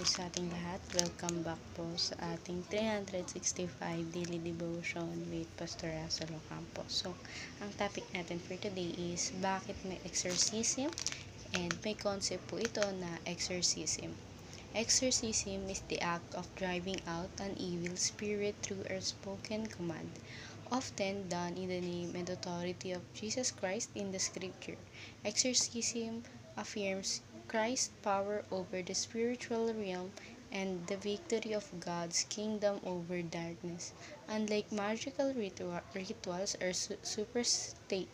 po sa ating lahat. Welcome back po sa ating 365 Daily Devotion with Pastor Russell Ocampo. So, ang topic natin for today is bakit may exorcism? And may concept po ito na exorcism. Exorcism is the act of driving out an evil spirit through a spoken command, often done in the name and authority of Jesus Christ in the scripture. Exorcism affirms Christ's power over the spiritual realm and the victory of God's kingdom over darkness. Unlike magical rituals or superstition,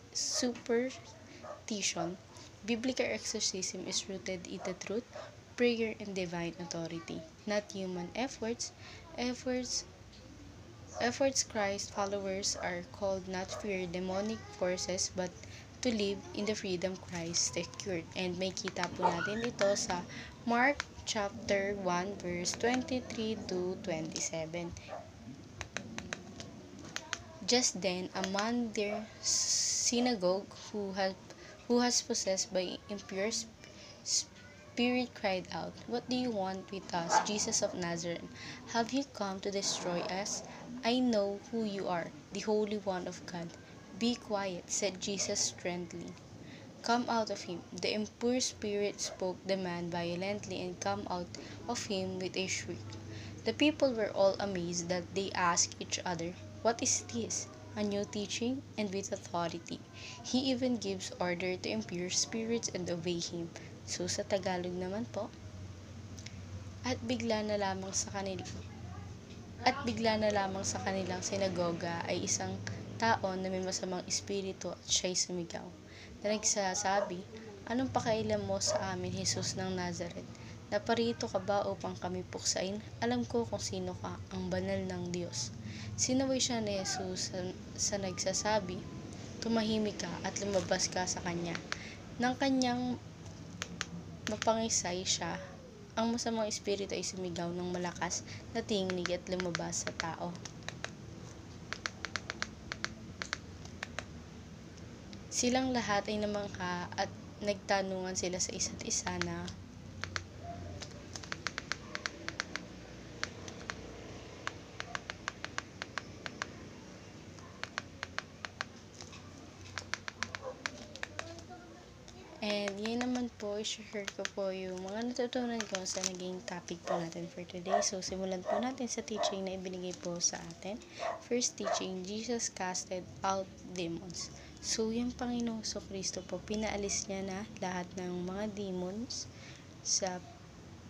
biblical exorcism is rooted in the truth, prayer, and divine authority, not human efforts. Efforts Christ followers are called not to fear demonic forces but to live in the freedom Christ secured. And may kita po natin ito sa Mark chapter 1 verse 23 to 27. Just then, a man their synagogue who was possessed by impure spirit cried out, "What do you want with us, Jesus of Nazareth? Have you come to destroy us? I know who you are, the Holy One of God." "Be quiet," said Jesus sternly. "Come out of him." The impure spirit spoke the man violently and came out of him with a shriek. The people were all amazed that they asked each other, "What is this? A new teaching and with authority. He even gives order to impure spirits and obey him." So sa Tagalog naman po, at bigla na lamang sa kanilang sinagoga ay isang tao na may masamang espiritu at siya'y sumigaw na nagsasabi, "Anong pakailan mo sa amin, Jesus ng Nazareth? Naparito ka ba upang kami puksain? Alam ko kung sino ka, ang banal ng Diyos." Sinaway siya ni Jesus sa nagsasabi, "Tumahimik ka at lumabas ka sa kanya." Nang kanyang mapangisay siya, ang masamang espiritu ay sumigaw ng malakas na tinig at lumabas sa tao. Silang lahat ay namangha at nagtanungan sila sa isa't isa na, and yun naman po, i-share ko po yung mga natutunan ko sa naging topic po natin for today. So, simulan po natin sa teaching na ibinigay po sa atin. First teaching, Jesus casted out demons. So, yung Panginoong Kristo po, pinaalis niya na lahat ng mga demons sa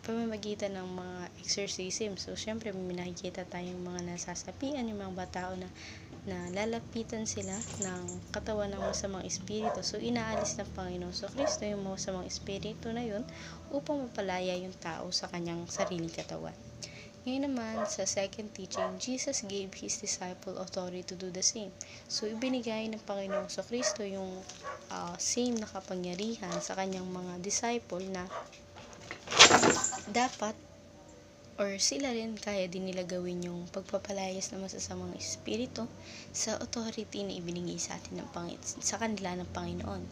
pamamagitan ng mga exorcism. So, syempre, may nakikita tayong mga nasasapian, yung mga tao na lalapitan sila ng katawan ng masamang espiritu. So, inaalis ng Panginoon Kristo yung masamang espiritu na yun upang mapalaya yung tao sa kanyang sariling katawan. Ngayon naman, sa second teaching, Jesus gave His disciple authority to do the same. So, ibinigay ng Panginoong Kristo yung same na kapangyarihan sa kanyang mga disciple na dapat or sila rin kaya din nila gawin yung pagpapalayas ng masasamang espiritu sa authority na ibinigay sa atin sa kanila ng Panginoon.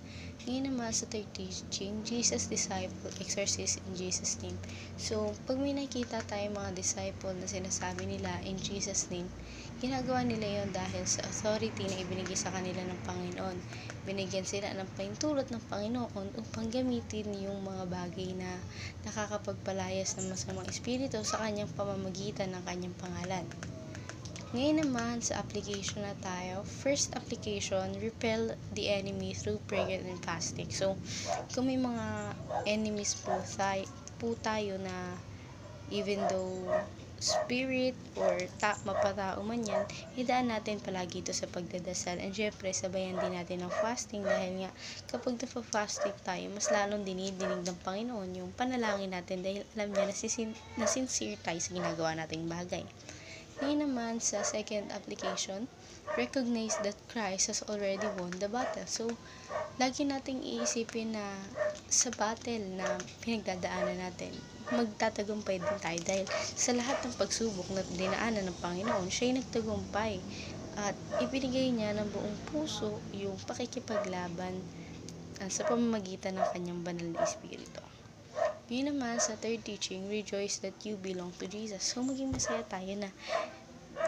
Ngayon naman sa third teaching, Jesus disciple exorcist in Jesus name. So, pag may nakita tayong mga disciple na sinasabi nila in Jesus name, ginagawa nila yon dahil sa authority na ibinigay sa kanila ng Panginoon. Binigyan sila ng pahintulot ng Panginoon upang gamitin yung mga bagay na nakakapagpalayas ng masamang espiritu sa kanyang pamamagitan ng kanyang pangalan. Ngayon naman sa application na tayo. First application, repel the enemy through prayer and fasting. So, kung may mga enemies po tayo na even though spirit or mapatao man yan, idaan natin palagi ito sa pagdadasal. And syempre, sabayan din natin ng fasting dahil nga kapag nagpa-fasting tayo, mas lalong dinidinig ng Panginoon yung panalangin natin dahil alam niya na sincere tayo sa ginagawa nating bagay. Ngayon naman sa second application, recognize that Christ has already won the battle. So, lagi nating iisipin na sa battle na pinagdadaanan natin, magtatagumpay din tayo dahil sa lahat ng pagsubok na dinaanan ng Panginoon, siya'y nagtagumpay at ibinigay niya ng buong puso yung pakikipaglaban sa pamamagitan ng kanyang banal na espiritu. Ngayon naman, sa third teaching, rejoice that you belong to Jesus. So, maging masaya tayo na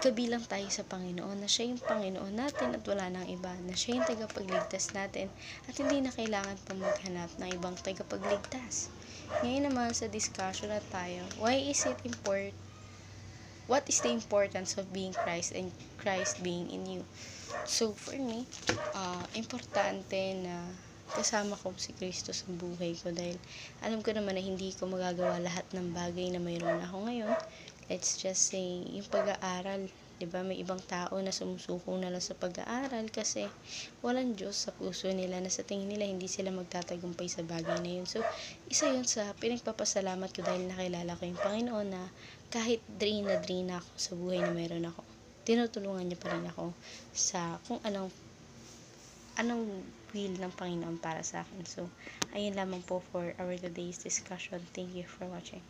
kabilang tayo sa Panginoon, na siya yung Panginoon natin at wala nang iba, na siya yung tagapagligtas natin at hindi na kailangan pa maghanap ng ibang tagapagligtas. Ngayon naman, sa discussion na tayo, what is the importance of being Christ and Christ being in you? So, for me, importante na kasama ko si Kristo sa buhay ko dahil alam ko naman na hindi ko magagawa lahat ng bagay na mayroon ako ngayon. Let's just say, yung pag-aaral, 'di ba? May ibang tao na sumusuko na lang sa pag-aaral kasi walang Diyos sa puso nila, na sa tingin nila hindi sila magtatagumpay sa bagay na yun. So, isa yun sa pinagpapasalamat ko dahil nakilala ko yung Panginoon, na kahit drain na ako sa buhay na mayroon ako, tinutulungan niya pa rin ako sa kung anong will ng Panginoon para sa akin. So, ayun lamang po for our today's discussion. Thank you for watching.